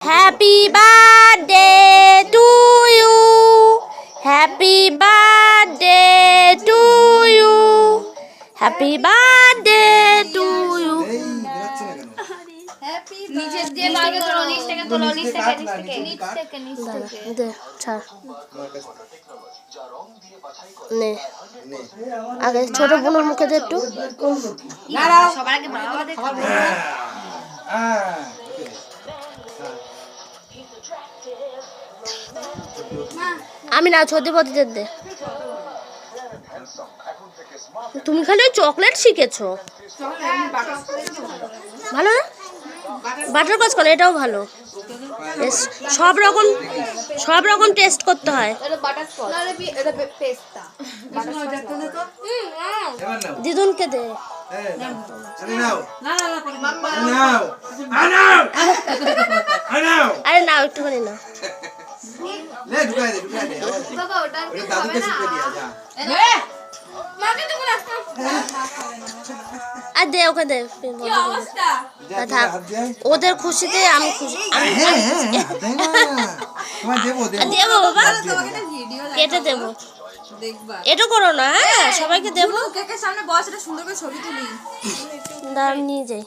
Happy birthday to you, happy birthday to you, happy birthday to you. নিচের দিয়ে লাগে তোলো, নিচ থেকে তোলো, নিচ থেকে দে ছাড় নে আগে ছোট বোনের মুখে দে একটু। সবার আগে বাবা দেখো। আমি না ছোট পতিদের দে। তুমি খালি চকলেট শিখেছো, ভালো না? বাটারকচ করে এটাও ভালো, সব রকম টেস্ট করতে হয়। দিদুনকে দে। আরে নাও একটুখানি না, আর দে ওকে দে। থাক, ওদের খুশিতে আমি খুশি। দেবো বাবা, কেটে দেবো, এটা করো না। হ্যাঁ সবাইকে দেবো। সামনে বস, এটা সুন্দর করে ছবি তুলি। দাঁড়ান নিয়ে যাই।